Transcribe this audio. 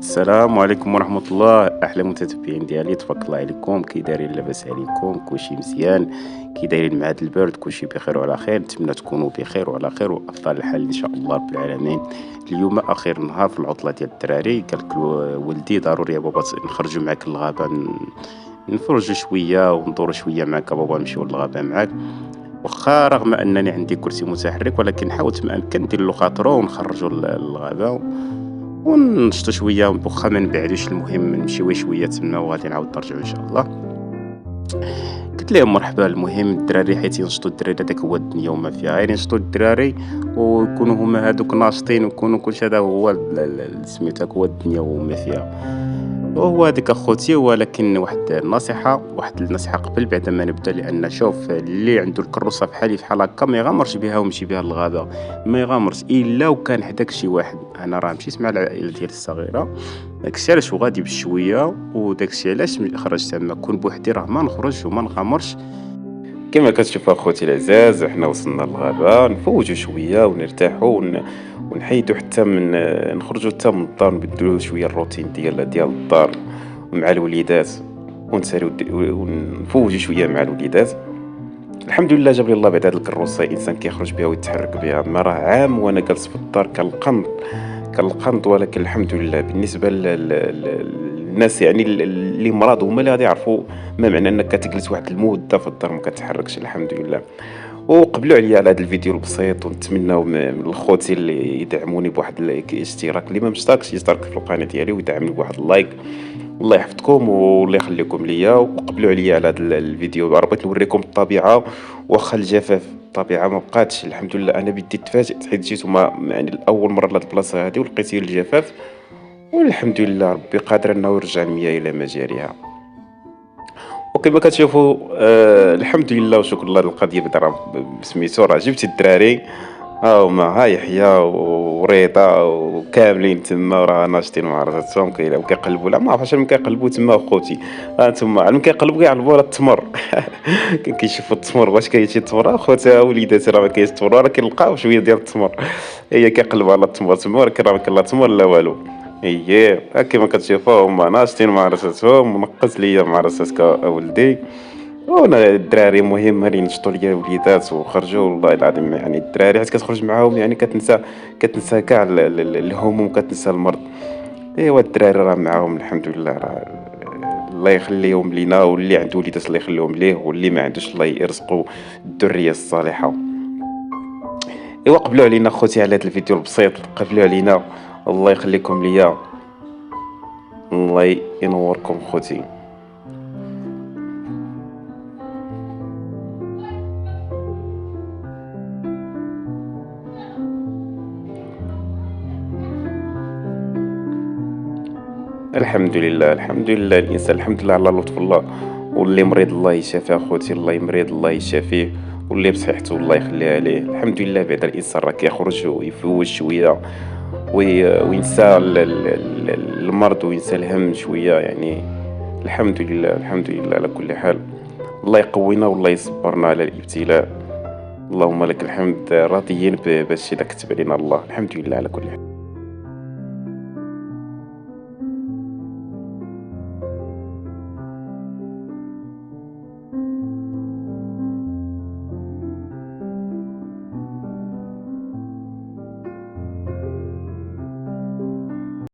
السلام عليكم ورحمة الله. أحلى متتبعين ديالي، تبارك الله عليكم. كي دايرين؟ لاباس عليكم؟ كلشي مزيان؟ كي دايرين مع هاد البرد؟ كلشي بخير وعلى خير. نتمنى تكونوا بخير وعلى خير وأفضل الحال إن شاء الله رب العالمين. اليوم آخر نهار في العطلة ديال الدراري، قالك ولدي ضروري يا بابا نخرجوا معاك للغابة، نفرجوا شوية وندوروا شوية معاك بابا، نمشيو للغابة معاك. واخا رغم انني عندي كرسي متحرك، ولكن حاولت ما امكن ندير له خاطرو ونخرجوا للغابه ونشطوا شويه، واخا ما نبعدوش، المهم نمشيو شويه تما وغادي نعاود نرجعوا ان شاء الله. قلت لهم مرحبا. المهم الدراري حيت ينشطوا الدراري، هذاك هو الدنيا وما فيها، غير ينشطوا الدراري ويكونوا هما هذوك ناشطين ويكونوا كلشي، هذا هو سميتو هو الدنيا وما فيها. وهو هذيك اخوتي. ولكن واحد النصيحه قبل بعد ما نبدا، لان شوف اللي عنده الكروسه بحال هكا ما يغامرش بها ويمشي بها للغابه، ما يغامرش الا وكان حداك شي واحد. انا راه مشيت مع العائله ديالي الصغيره، داكشي علاش غادي بشويه، وداكشي علاش خرجت تما. كون بوحدي راه ما نخرج وما نغامرش. كما كتشوف اخوتي العزاز، احنا وصلنا للغابه، نفوجوا شويه ونرتاحوا ونحيدوا حتى من نخرجوا حتى من الدار، نبدلوا شويه الروتين ديال الدار مع الوليدات، ونسالوا ونفوجوا شويه مع الوليدات. الحمد لله جاب لي الله بعد هاد الكروسه انسان كيخرج بها ويتحرك بها. ما راه عام وانا جالس في الدار كالقنط. ولكن الحمد لله بالنسبه للناس يعني اللي مرض هما اللي غادي يعرفوا ما معنى انك كتجلس واحد المده في الدار ما كتحركش. الحمد لله. وقبلوا عليا على هذا الفيديو البسيط، ونتمناو من الخوتي اللي يدعموني بواحد الاشتراك، اللي ما مشتركش يشترك في القناه ديالي ويدعمني بواحد اللايك. الله يحفظكم والله يخليكم ليا. وقبلوا عليا على هذا الفيديو. بغيت نوريكم الطبيعه واخا الجفاف، الطبيعه ما بقاتش. الحمد لله انا بديت تفاجئت حيت جيت يعني الاول مره لهاد البلاصه هذه ولقيت الجفاف، والحمد لله ربي قادر انه يرجع المياه الى مجاريها. وكما كتشوفوا الحمد لله وشكر الله. القضيه بعدا راه سميتو، راه جبت الدراري ها هما، ها يحيى ورضا وكاملين تما، راه ناشطين مع راساتهم كيقلبوا. لا ما عرفتش من كيقلبوا تما اخوتي. ها انتم على كيقلبوا كيعلبوا على التمر. كيشوفوا التمر واش كيجي التمر. اخوتي وليداتي راه ما كاينش التمر، راه كيلقاو شويه ديال التمر. هي كيقلبوا على التمر تما، ولكن راه ما كاين لا تمر لا والو. اييه كما كتشوفوا هما ناشطين مع راساتهم. منقص ليا مع راساتك اولدي. وانا الدراري مهم هاني نشطوا ليا الوليدات وخرجوا والله العظيم. يعني الدراري حيت كتخرج معاهم يعني كتنسى كاع الهموم، كتنسى المرض. ايوا الدراري راه معاهم الحمد لله. راه الله يخليهم لينا، واللي عنده وليدات الله يخليهم ليه، واللي ما عندوش الله يرزقه الذريه الصالحه. ايوا قبلوا علينا خوتي على هذا الفيديو البسيط، قبلوا علينا. الله يخليكم ليا، الله ينوركم خوتي. الحمد لله الحمد لله الانسان الحمد لله على لطف الله. واللي مريض الله يشافيه اخوتي، الله يمرض الله يشافيه، واللي بصحته الله يخليها عليه. الحمد لله بعد الانسان راه كيخرج ويفوج شويه وينسى المرض وينسى الهم شويه يعني. الحمد لله الحمد لله على كل حال. الله يقوينا والله يصبرنا على الابتلاء. اللهم لك الحمد، راضيين بهادشي اللي كتب علينا الله. الحمد لله على كل حال.